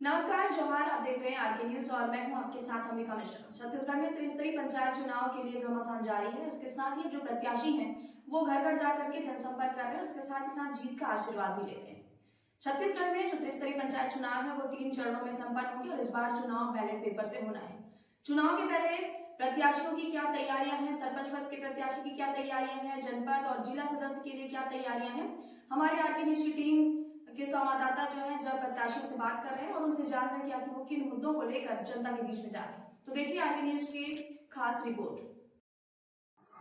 नमस्कार जोहार, आप देख रहे हैं आरके न्यूज और मैं हूं आपके साथ अमिका मिश्रा। छत्तीसगढ़ में त्रिस्तरीय पंचायत चुनाव के लिए घमासान जारी है। इसके साथ ही जो प्रत्याशी हैं वो घर घर जाकर के जनसंपर्क कर रहे हैं। इसके साथ ही साथ जीत का आशीर्वाद भी ले रहे हैं। छत्तीसगढ़ में जो त्रिस्तरीय पंचायत चुनाव है वो 3 चरणों में संपन्न होगी और इस बार चुनाव बैलेट पेपर से होना है। चुनाव के पहले प्रत्याशियों की क्या तैयारियां हैं, सरपंच पद के प्रत्याशी की क्या तैयारियां हैं, जनपद और जिला सदस्य के लिए क्या तैयारियां हैं, हमारे आरके न्यूज की टीम के संवाददाता जो है जब प्रत्याशियों से बात कर रहे हैं और उनसे जान रहे हैं कि आखिर वो किन मुद्दों को लेकर जनता के बीच में जा रहे हैं। तो देखिए आरके न्यूज की खास रिपोर्ट।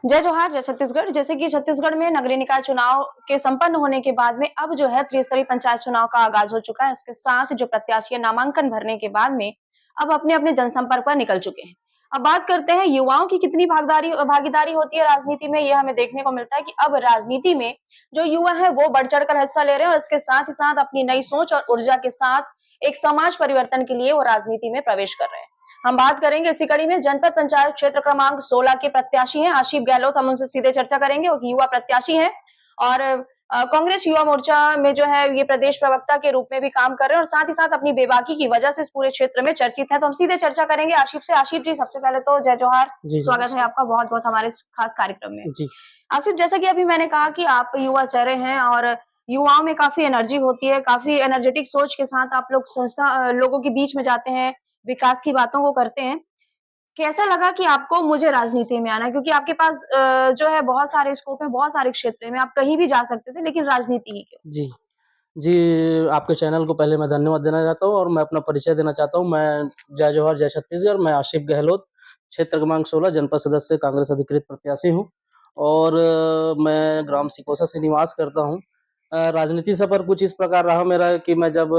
जय जोहार, जय छत्तीसगढ़। जैसे कि छत्तीसगढ़ में नगरीय निकाय चुनाव के संपन्न होने के बाद में अब जो है त्रिस्तरीय पंचायत चुनाव का आगाज हो चुका है। इसके साथ जो प्रत्याशी नामांकन भरने के बाद में अब अपने अपने जनसंपर्क पर निकल चुके हैं। अब बात करते हैं युवाओं की कितनी भागीदारी होती है राजनीति में। यह हमें देखने को मिलता है कि अब राजनीति में जो युवा है वो बढ़ चढ़कर हिस्सा ले रहे हैं और इसके साथ ही साथ अपनी नई सोच और ऊर्जा के साथ एक समाज परिवर्तन के लिए वो राजनीति में प्रवेश कर रहे हैं। हम बात करेंगे इसी कड़ी में जनपद पंचायत क्षेत्र क्रमांक 16 के प्रत्याशी हैं आशीफ गहलोत। हम उनसे सीधे चर्चा करेंगे। वो युवा प्रत्याशी हैं और कांग्रेस युवा मोर्चा में जो है ये प्रदेश प्रवक्ता के रूप में भी काम कर रहे हैं और साथ ही साथ अपनी बेबाकी की वजह से इस पूरे क्षेत्र में चर्चित हैं। तो हम सीधे चर्चा करेंगे आशीफ से। आशीफ जी, सबसे पहले तो जय जोहार, स्वागत है आपका बहुत बहुत हमारे इस खास कार्यक्रम में। जी। आसिफ, जैसा कि अभी मैंने कहा कि आप युवा चेहरे हैं और युवाओं में काफी एनर्जी होती है, काफी एनर्जेटिक सोच के साथ आप लोग लोगों के बीच में जाते हैं, विकास की बातों को करते हैं। कैसा लगा कि आपको मुझे राजनीति में आना, क्योंकि आपके पास जो है बहुत सारे स्कोप है, बहुत सारे क्षेत्र में आप कहीं भी जा सकते थे, लेकिन राजनीति ही क्यों? जी। जी, आपके चैनल को पहले मैं धन्यवाद देना चाहता हूँ और मैं अपना परिचय देना चाहता हूँ। मैं जय जोहार, जय छत्तीसगढ़। मैं आशीफ गहलोत, क्षेत्र क्रमांक 16 जनपद सदस्य कांग्रेस अधिकृत प्रत्याशी हूँ और मैं ग्राम सिकोसा से निवास करता हूँ। राजनीति सफ़र कुछ इस प्रकार रहा मेरा कि मैं जब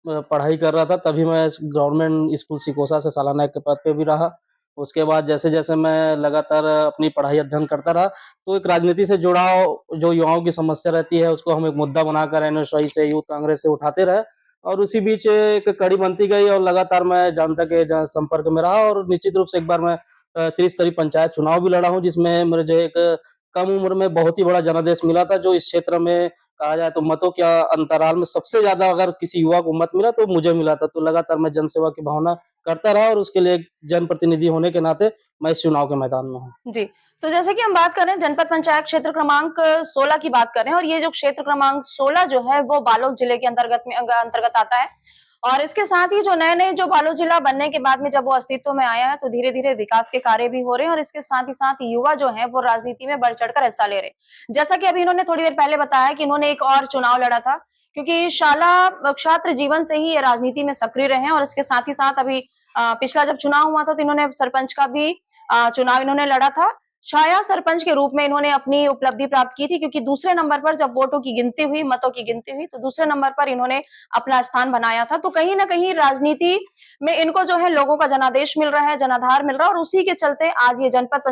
पढ़ाई कर रहा था तभी मैं गवर्नमेंट स्कूल सिकोसा से सालाना के पद पे भी रहा। उसके बाद जैसे-जैसे मैं लगातार अपनी पढ़ाई अध्ययन करता रहा, तो एक राजनीति से जुड़ाव जो युवाओं की समस्या रहती है, उसको हम एक मुद्दा बनाकर एनएसयूआई से, यूथ कांग्रेस से उठाते रहे और उसी बीच एक कड़ी बनती गई और लगातार मैं जनता के संपर्क में रहा और निश्चित रूप से एक बार मैं त्रिस्तरीय पंचायत चुनाव भी लड़ा हूँ, जिसमें मुझे एक कम उम्र में बहुत ही बड़ा जनादेश मिला था, जो इस क्षेत्र में कहा जाए तो मतों के अंतराल में सबसे ज़्यादा अगर किसी युवा को मत मिला तो मुझे मिला था। तो लगातार मैं जनसेवा की भावना करता रहा और उसके लिए एक जनप्रतिनिधि होने के नाते मैं इस चुनाव के मैदान में हूँ। जी, तो जैसे कि हम बात कर रहे हैं जनपद पंचायत क्षेत्र क्रमांक 16 की बात कर रहे हैं और ये जो क्षेत्र क्रमांक 16 जो है वो बालोद जिले के अंतर्गत आता है और इसके साथ ही जो नए-नए जो बालोद जिला बनने के बाद में जब वो अस्तित्व में आया है तो धीरे-धीरे विकास के कार्य भी हो रहे हैं और इसके साथ ही साथ युवा जो है वो राजनीति में बढ़ चढ़कर हिस्सा ले रहे हैं। जैसा कि अभी इन्होंने थोड़ी देर पहले बताया कि इन्होंने एक और चुनाव लड़ा था, क्योंकि शाला छात्र जीवन से ही ये राजनीति में सक्रिय रहे हैं और इसके साथ ही साथ अभी पिछला जब चुनाव हुआ था तो इन्होंने सरपंच का भी चुनाव इन्होंने लड़ा था। छाया सरपंच के रूप में इन्होंने अपनी उपलब्धि प्राप्त की थी, क्योंकि दूसरे नंबर पर जब वोटों की गिनती हुई, मतों की गिनती हुई, तो दूसरे नंबर पर इन्होंने अपना स्थान बनाया था। तो कहीं न कहीं राजनीति में इनको जो है लोगों का जनादेश मिल रहा है, जनाधार मिल रहा है और उसी के चलते आज ये जनपद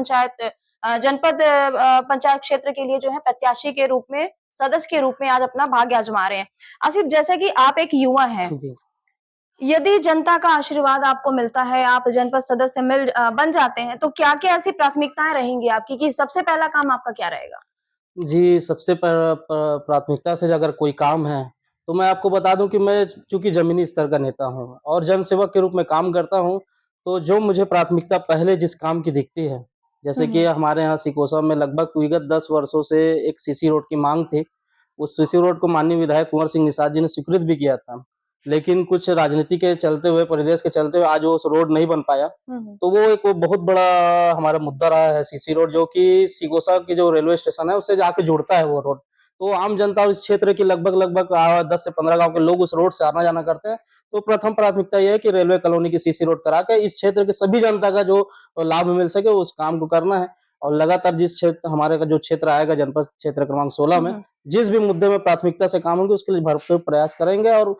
पंचायत क्षेत्र के लिए जो है प्रत्याशी के रूप में, सदस्य के रूप में आज अपना भाग्य आजमा रहे हैं। आसिफ, जैसे कि आप एक युवा हैं, जी। यदि जनता का आशीर्वाद आपको मिलता है, आप जनपद सदस्य बन जाते हैं, तो क्या-क्या ऐसी प्राथमिकताएँ रहेंगी आपकी कि सबसे पहला काम आपका क्या रहेगा? जी, सबसे प्राथमिकता से अगर कोई काम है, तो मैं आपको बता दूँ कि मैं चूँकि ज़मीनी स्तर का नेता हूँ और जनसेवक के रूप में काम करता हूँ, तो जो मुझे प्राथमिकता पहले जिस काम की दिखती है, जैसे हुँ, कि हुँ। हमारे यहाँ सिकोसा में लगभग विगत 10 वर्षों से एक सीसी रोड की माँग थी। उस सीसी रोड को माननीय विधायक कुँवर सिंह निषाद जी ने स्वीकृत भी किया था। लेकिन कुछ राजनीति के चलते हुए, परिवेश के चलते हुए आज वो रोड नहीं बन पाया। हुँ, हुँ। तो वो बहुत बड़ा हमारा मुद्दा रहा है सीसी रोड, जो कि सिकोसा की जो रेलवे स्टेशन है उससे जाके जुड़ता है वो रोड। तो आम जनता इस क्षेत्र की लगभग 10 से 15 गाँव के लोग उस रोड से आना-जाना करते हैं। तो प्रथम प्राथमिकता ये है कि रेलवे कॉलोनी की सीसी रोड करा के इस क्षेत्र के सभी जनता का जो लाभ मिल सके उस काम को करना है। और लगातार जिस क्षेत्र हमारे का जो क्षेत्र आएगा जनपद क्षेत्र क्रमांक 16 हुँ, में, हुँ। जिस भी मुद्दे में प्राथमिकता से काम होंगे उसके लिए भरपूर प्रयास करेंगे और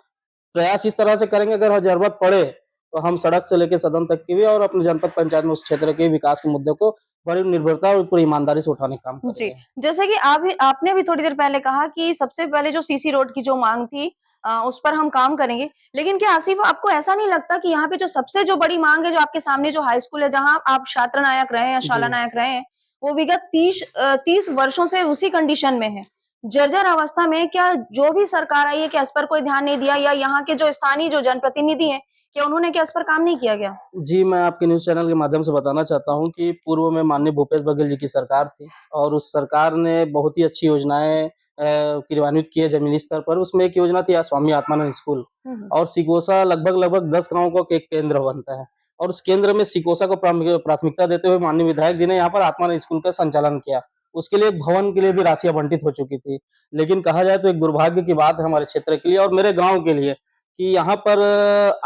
प्रयास इस तरह से करेंगे, अगर ज़रूरत पड़े तो हम सड़क से लेके सदन तक की भी और अपने जनपद पंचायत में उस क्षेत्र के विकास के मुद्दे को बड़ी निर्भरता और पूरी ईमानदारी से उठाने का काम जी, करेंगे। जैसे कि आपने अभी थोड़ी देर पहले कहा कि सबसे पहले जो सीसी रोड की जो माँग थी उस पर हम काम करेंगे। लेकिन क्या आसिफ, आपको ऐसा नहीं लगता कि यहाँ पे जो सबसे जो बड़ी माँग है, जो आपके सामने जो हाई स्कूल है, जहाँ आप छात्र नायक रहे हैं या जी। शाला नायक रहे हैं, वो विगत 30 वर्षों से उसी कंडीशन में है। जर्जर अवस्था में, क्या जो भी सरकार आई है, क्या इस पर कोई ध्यान नहीं दिया, या यहाँ के जो स्थानीय जो जनप्रतिनिधि हैं, क्या उन्होंने क्या इस पर काम नहीं किया गया? जी, मैं आपके न्यूज़ चैनल के माध्यम से बताना चाहता हूँ कि पूर्व में माननीय भूपेश बघेल जी की सरकार थी और उस सरकार ने बहुत ही अच्छी योजनाएँ क्रियान्वित की है ज़मीनी स्तर पर। उसमें एक योजना थी स्वामी आत्मानंद स्कूल और सिकोसा लगभग 10 गाँव का एक केंद्र बनता है और उस केंद्र में सिकोसा को प्राथमिकता देते हुए माननीय विधायक जी ने यहाँ पर आत्मानंद स्कूल का संचालन किया। उसके लिए एक भवन के लिए भी राशि आवंटित हो चुकी थी। लेकिन कहा जाए तो एक दुर्भाग्य की बात है हमारे क्षेत्र के लिए और मेरे गाँव के लिए कि यहाँ पर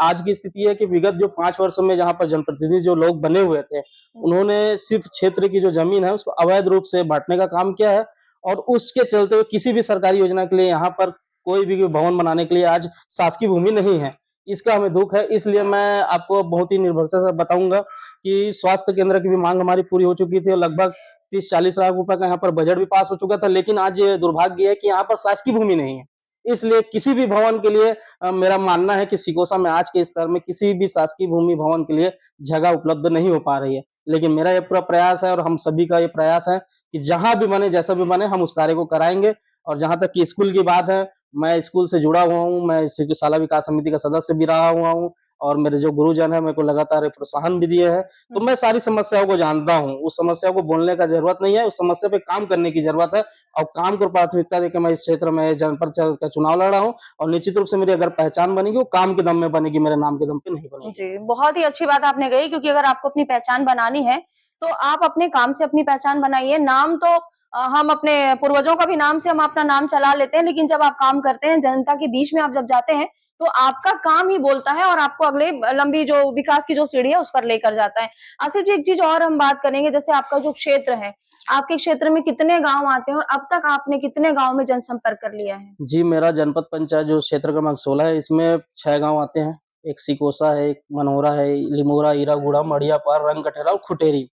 आज की स्थिति है कि विगत जो 5 वर्षों में जहाँ पर जनप्रतिनिधि जो लोग बने हुए थे, उन्होंने सिर्फ़ क्षेत्र की जो ज़मीन है उसको अवैध रूप से बाँटने का काम किया है और उसके चलते हुए किसी भी सरकारी योजना के लिए यहाँ पर कोई भी भवन बनाने के लिए आज शासकीय भूमि नहीं है। इसका हमें दुःख है, इसलिए मैं आपको बहुत ही निर्भरता से बताऊँगा कि स्वास्थ्य केंद्र की भी माँग हमारी पूरी हो चुकी थी और लगभग 30-40 लाख रुपए का यहाँ पर बजट भी पास हो चुका था, लेकिन आज ये दुर्भाग्य है कि यहाँ पर शासकीय भूमि नहीं है। इसलिए किसी भी भवन के लिए मेरा मानना है कि सिकोसा में आज के स्तर में किसी भी शासकीय भूमि भवन के लिए जगह उपलब्ध नहीं हो पा रही है। लेकिन मेरा ये पूरा प्रयास है और हम सभी का ये प्रयास है कि जहाँ भी बने, जैसा भी बने, हम उस कार्य को कराएँगे और जहाँ तक कि स्कूल की बात है, मैं स्कूल से जुड़ा हुआ हूँ, मैं इस शाला विकास समिति का सदस्य भी रहा हुआ हूँ और मेरे जो गुरुजन हैं, मेरे को लगातार ये प्रोत्साहन भी दिए हैं। तो मैं सारी समस्याओं को जानता हूँ, उस समस्या को बोलने का ज़रूरत नहीं है, उस समस्या पे काम करने की ज़रूरत है और काम को प्राथमिकता देके मैं इस क्षेत्र में जनपद का चुनाव लड़ रहा हूँ और निश्चित रूप से मेरी अगर पहचान बनेगी, वो काम के दम में बनेगी, मेरे नाम के दम पे नहीं बनेगी। जी, बहुत ही अच्छी बात आपने कही, क्योंकि अगर आपको अपनी पहचान बनानी है, तो आप अपने काम से अपनी पहचान बनाइए। नाम तो हम अपने पूर्वजों का भी नाम से हम अपना नाम चला लेते हैं, लेकिन जब आप काम करते हैं, जनता के बीच में आप जब जाते हैं, तो आपका काम ही बोलता है और आपको अगले लंबी जो विकास की जो सीढ़ी है, उस पर लेकर जाता है। आसिफ जी, एक चीज़ और हम बात करेंगे, जैसे आपका जो क्षेत्र है, आपके क्षेत्र में कितने गाँव आते हैं और अब तक आपने कितने गाँव में जनसंपर्क कर लिया है? जी, मेरा जनपद पंचायत जो क्षेत्र क्रमांक 16 है, इसमें 6 गाँव आते हैं। एक सिकोसा है, एक मनोरा है, लिमोरा, ईरागुड़ा, मड़ियापार, रंगकठेरा और खुटेरी।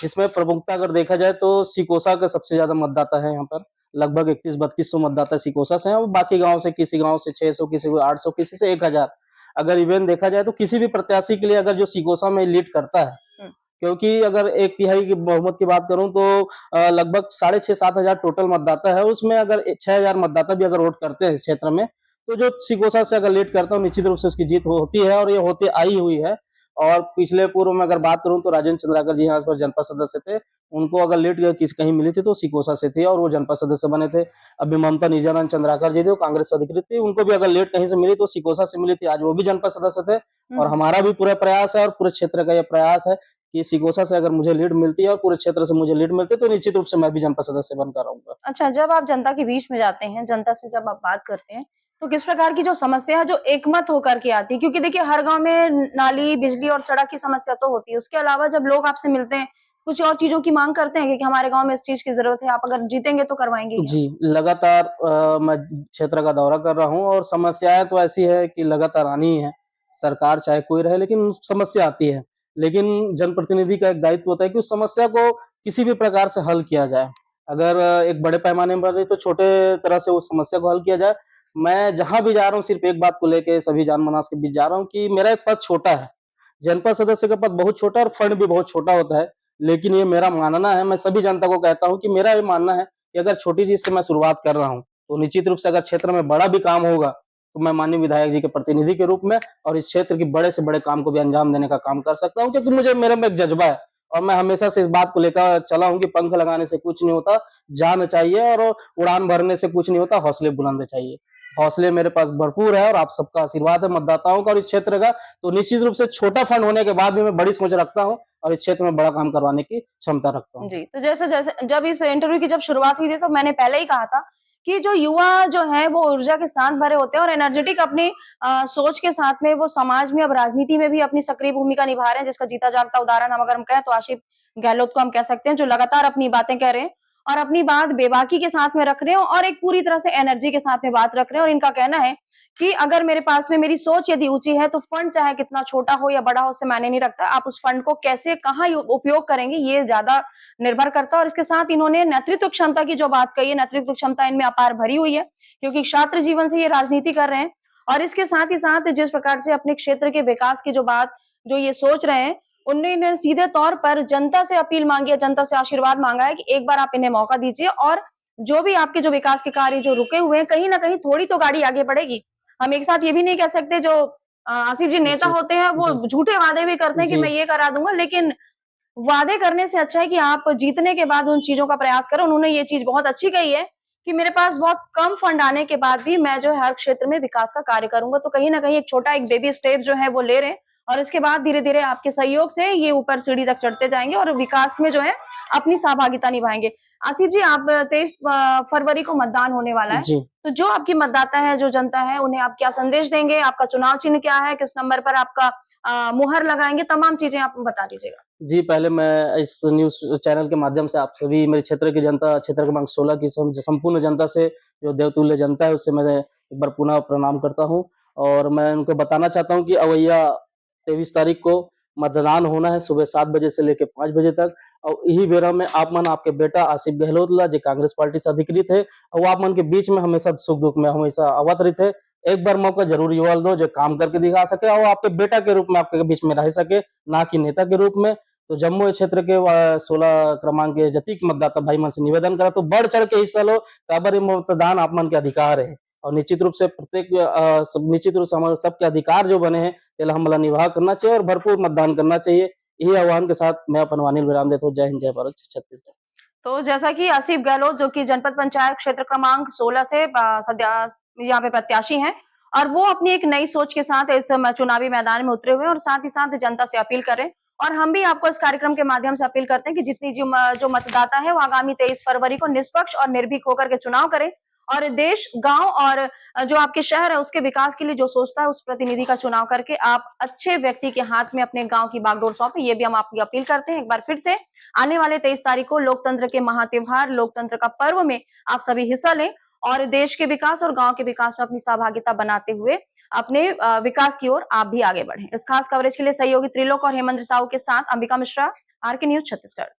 जिसमें प्रमुखता अगर देखा जाए तो सिकोसा का सबसे ज़्यादा मतदाता है यहाँ पर। लगभग 31-3200 मतदाता सिकोसा से हैं और बाकी गाँव से किसी गाँव से 600, किसी को 800, किसी से 1000। अगर इवेन देखा जाए तो किसी भी प्रत्याशी के लिए अगर जो सिकोसा में लीड करता है, क्योंकि अगर 1/3 की बहुमत की बात करूँ तो लगभग 6,500-7 हज़ार टोटल मतदाता है, उसमें अगर 6,000 मतदाता भी अगर वोट करते हैं इस क्षेत्र में, तो जो सिकोसा से अगर लीड करता है निश्चित रूप से उसकी जीत होती है और ये होती आई हुई है। और पिछले पूर्व में अगर बात करूँ तो राजेंद्र चंद्राकर जी यहाँ पर जनपद सदस्य थे, उनको अगर लीड किसी कहीं मिली थी तो सिकोसा से थी और वो जनपद सदस्य बने थे। अभी ममता नित्यानंद चंद्राकर जी थे, वो कांग्रेस से अधिकृत थी, उनको भी अगर लीड कहीं से मिली तो सिकोसा से मिली थी, आज वो भी जनपद सदस्य थे। और हमारा भी पूरा प्रयास है और पूरे क्षेत्र का ये प्रयास है कि सिकोसा से अगर मुझे लीड मिलती है और पूरे क्षेत्र से मुझे लीड मिलती है तो निश्चित रूप से मैं भी जनपद सदस्य बनकर रहूँगा। अच्छा, जब आप जनता के बीच में जाते हैं, जनता से जब आप बात करते हैं, तो किस प्रकार की जो समस्या है जो एकमत होकर के आती है? क्योंकि देखिए हर गाँव में नाली, बिजली और सड़क की समस्या तो होती है। उसके अलावा जब लोग आपसे मिलते हैं, कुछ और चीज़ों की माँग करते हैं कि हमारे गाँव में इस चीज़ की ज़रूरत है, आप अगर जीतेंगे तो करवाएँगे क्या? जी, लगातार मैं क्षेत्र का दौरा कर रहा हूँ और समस्याएँ तो ऐसी है कि लगातार आनी ही है। सरकार चाहे कोई रहे लेकिन समस्या आती है। लेकिन जनप्रतिनिधि का एक दायित्व होता है कि उस समस्या को किसी भी प्रकार से हल किया जाए। अगर एक बड़े पैमाने पर नहीं तो छोटे तरह से उस समस्या को हल किया जाए। मैं जहाँ भी जा रहा हूँ सिर्फ़ एक बात को लेके सभी जान-मानस के बीच जा रहा हूँ कि मेरा एक पद छोटा है। जनपद सदस्य का पद बहुत छोटा है और फंड भी बहुत छोटा होता है। लेकिन ये मेरा मानना है, मैं सभी जनता को कहता हूँ कि मेरा ये मानना है कि अगर छोटी चीज़ से मैं शुरुआत कर रहा हूँ, तो निश्चित रूप से अगर क्षेत्र में बड़ा भी काम होगा, तो मैं माननीय विधायक जी के प्रतिनिधि के रूप में और इस क्षेत्र के बड़े से बड़े काम को भी अंजाम देने का काम कर सकता हूँ, क्योंकि मुझे मेरे में एक जज़्बा है और मैं हमेशा से इस बात को लेकर चला हूँ कि पंख लगाने से कुछ नहीं होता, जान चाहिए और उड़ान भरने से कुछ नहीं होता, हौसले बुलंद चाहिए। हौसले मेरे पास भरपूर है और आप सबका आशीर्वाद है मतदाताओं का और इस क्षेत्र का, तो निश्चित रूप से छोटा फंड होने के बाद भी मैं बड़ी सोच रखता हूँ और इस क्षेत्र में बड़ा काम करवाने की क्षमता रखता हूँ। जी, तो जैसे-जैसे जब इस इंटरव्यू की जब शुरुआत हुई थी, तो मैंने पहले ही कहा था कि जो युवा जो हैं, वो ऊर्जा के साथ भरे होते हैं और एनर्जेटिक अपनी सोच के साथ में वो समाज में, अब राजनीति में भी अपनी सक्रिय भूमिका निभा रहे हैं, जिसका जीता-जागता उदाहरण हम अगर हम कहें तो आशिफ गहलोत को हम कह सकते हैं, जो लगातार अपनी बातें कह रहे हैं और अपनी बात बेबाकी के साथ में रख रहे हैं और एक पूरी तरह से एनर्जी के साथ में बात रख रहे हैं और इनका कहना है कि अगर मेरे पास में मेरी सोच यदि ऊँची है, तो फंड चाहे कितना छोटा हो या बड़ा हो, उससे मायने नहीं रखता। आप उस फंड को कैसे, कहाँ यू उपयोग करेंगे, ये ज़्यादा निर्भर करता है और इसके साथ इन्होंने नेतृत्व क्षमता की जो बात कही है, नेतृत्व क्षमता इनमें अपार भरी हुई है, क्योंकि छात्र जीवन से ये राजनीति कर रहे हैं और इसके साथ ही साथ जिस प्रकार से अपने क्षेत्र के विकास की जो बात, जो ये सोच रहे हैं, उन्होंने सीधे तौर पर जनता से अपील मांगी है, जनता से आशीर्वाद मांगा है कि एक बार आप इन्हें मौका दीजिए और जो भी आपके जो विकास के कार्य जो रुके हुए हैं, कहीं ना कहीं थोड़ी तो गाड़ी आगे बढ़ेगी। हम एक साथ ये भी नहीं कह सकते, जो आसिफ जी नेता जी होते हैं वो जी झूठे वादे भी करते हैं कि जी मैं ये करा दूंगा, लेकिन वादे करने से अच्छा है कि आप जीतने के बाद उन चीजों का प्रयास करें। उन्होंने ये चीज बहुत अच्छी कही है कि मेरे पास बहुत कम फंड आने के बाद भी मैं जो है हर क्षेत्र में विकास का कार्य करूंगा। तो कहीं ना कहीं एक छोटा एक बेबी स्टेप जो है वो ले रहे हैं, और इसके बाद धीरे धीरे आपके सहयोग से ये ऊपर सीढ़ी तक चढ़ते जाएंगे और विकास में जो है अपनी सहभागिता निभाएंगे। आसिफ जी, आप 23 फरवरी को मतदान होने वाला है, जी तो जो आपकी मतदाता है, जो जनता है, उन्हें आप क्या संदेश देंगे? आपका चुनाव चिन्ह क्या है? किस नंबर पर आपका मुहर लगाएंगे? तमाम चीजें आप बता दीजिएगा। जी, पहले मैं इस न्यूज़ चैनल के माध्यम से आप सभी मेरे क्षेत्र की जनता, क्षेत्र क्रमांक 16 की संपूर्ण जनता से, जो देवतुल्य जनता है, उससे मैं एक बार पुनः प्रणाम करता हूँ और मैं उनको बताना चाहता हूँ कि अवैया 23 तारीख को मतदान होना है, सुबह 7 बजे से लेके 5 बजे तक। और यही बेरा में आप मन आपके बेटा आसिफ गहलोत ला, जो कांग्रेस पार्टी से अधिकृत है, और वो आप मन के बीच में हमेशा सुख-दुःख में हमेशा अवतरित है। एक बार मौका ज़रूर युवा दो, जो काम करके दिखा सके और आपके बेटा के रूप में आपके बीच में रह सके, ना कि नेता के रूप में। तो जम्मू क्षेत्र के 16 क्रमांक के जतिक मतदाता भाई मन से निवेदन करा तो बढ़ चढ़ के हिस्सा लो, काबर ये मतदान आप मन के अधिकार है और निश्चित रूप से प्रत्येक निश्चित रूप से हमारे सबके अधिकार जो बने हैं तेला हमला निर्वाह करना चाहिए और भरपूर मतदान करना चाहिए। यही आह्वान के साथ मैं अपन वाणी विराम देता हूँ। जय हिंद, जय भारत, छत्तीसगढ़। तो जैसा कि आसिफ गहलोत जो कि जनपद पंचायत क्षेत्र क्रमांक 16 से सद्या यहाँ पे प्रत्याशी हैं, और वो अपनी एक नई सोच के साथ इस चुनावी मैदान में उतरे हुए हैं और साथ ही साथ जनता से अपील कर रहे हैं। और हम भी आपको इस कार्यक्रम के माध्यम से अपील करते हैं कि जितनी जो मतदाता है वो आगामी 23 फरवरी को निष्पक्ष और निर्भीक होकर के चुनाव करें, और देश, गांव और जो आपके शहर है उसके विकास के लिए जो सोचता है उस प्रतिनिधि का चुनाव करके आप अच्छे व्यक्ति के हाथ में अपने गांव की बागडोर सौंपे। ये भी हम आपकी अपील करते हैं। एक बार फिर से आने वाले 23 तारीख को लोकतंत्र के महात्योहार, लोकतंत्र का पर्व में आप सभी हिस्सा लें और देश के विकास और गांव के विकास में अपनी सहभागिता बनाते हुए अपने विकास की ओर आप भी आगे बढ़ें। इस खास कवरेज के लिए सहयोगी त्रिलोक और हेमंत साहू के साथ अंबिका मिश्रा, आर के न्यूज छत्तीसगढ़।